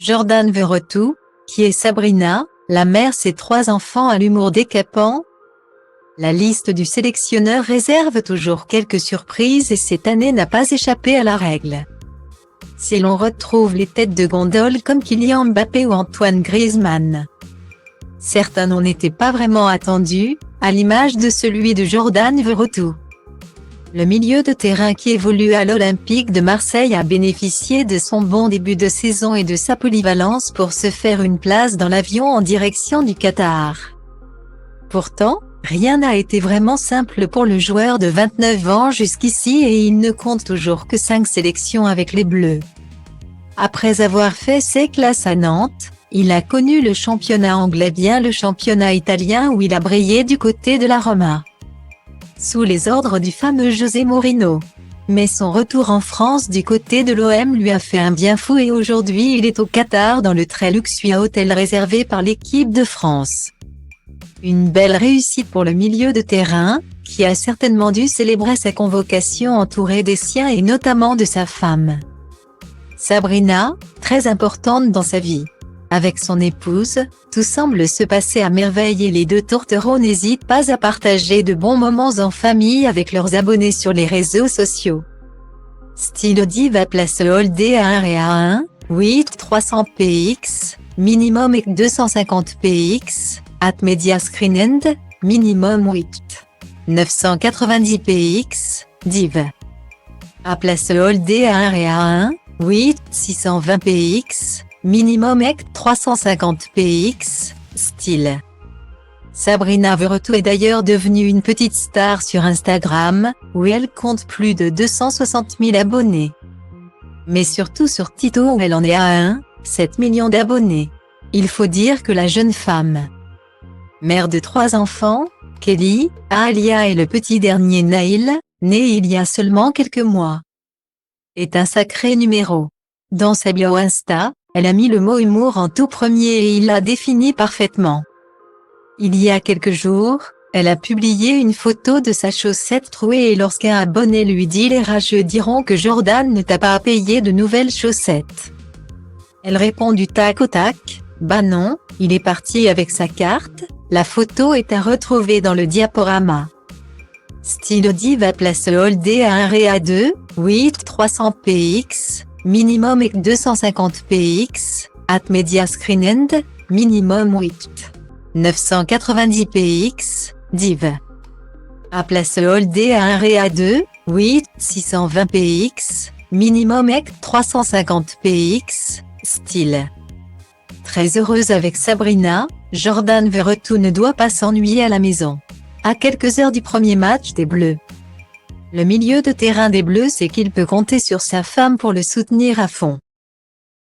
Jordan Verretou, qui est Sabrina, la mère ses 3 enfants à l'humour décapant. La liste du sélectionneur réserve toujours quelques surprises et cette année n'a pas échappé à la règle. Si l'on retrouve les têtes de gondole comme Kylian Mbappé ou Antoine Griezmann, certains n'en étaient pas vraiment attendus, à l'image de celui de Jordan Verretou. Le milieu de terrain qui évolue à l'Olympique de Marseille a bénéficié de son bon début de saison et de sa polyvalence pour se faire une place dans l'avion en direction du Qatar. Pourtant, rien n'a été vraiment simple pour le joueur de 29 ans jusqu'ici et il ne compte toujours que 5 sélections avec les Bleus. Après avoir fait ses classes à Nantes, il a connu le championnat anglais bien le championnat italien où il a brillé du côté de la Roma, sous les ordres du fameux José Mourinho. Mais son retour en France du côté de l'OM lui a fait un bien fou et aujourd'hui il est au Qatar dans le très luxueux hôtel réservé par l'équipe de France. Une belle réussite pour le milieu de terrain, qui a certainement dû célébrer sa convocation entouré des siens et notamment de sa femme Sabrina, très importante dans sa vie. Avec son épouse, tout semble se passer à merveille et les deux tourtereaux n'hésitent pas à partager de bons moments en famille avec leurs abonnés sur les réseaux sociaux. Style Diva place Holdé à 1 à 1, 8 300 px, minimum et 250 px, @media screenend, minimum 8 990 px, div. A place Holdé à 1 à 1, 8 620 px, minimum et 350 px, style. Sabrina Verretou est d'ailleurs devenue une petite star sur Instagram, où elle compte plus de 260 000 abonnés. Mais surtout sur TikTok où elle en est à 7 millions d'abonnés. Il faut dire que la jeune femme, mère de 3 enfants, Kelly, Alia et le petit dernier Naïl, né il y a seulement quelques mois, est un sacré numéro. Dans sa bio Insta, elle a mis le mot humour en tout premier et il l'a défini parfaitement. Il y a quelques jours, elle a publié une photo de sa chaussette trouée et lorsqu'un abonné lui dit « Les rageux diront que Jordan ne t'a pas payé de nouvelles chaussettes ». Elle répond du tac au tac « Bah non, il est parti avec sa carte ». La photo est à retrouver dans le diaporama. Style Diva place Holdé à 1 à 2, 8 300 px, minimum et 250 px, @media screenend, minimum 8 990 px, div. A place Holdé à 1 à 2, 8 620 px, minimum et 350 px, style. Très heureuse avec Sabrina, Jordan Verretou ne doit pas s'ennuyer à la maison. À quelques heures du premier match des Bleus, le milieu de terrain des Bleus sait qu'il peut compter sur sa femme pour le soutenir à fond.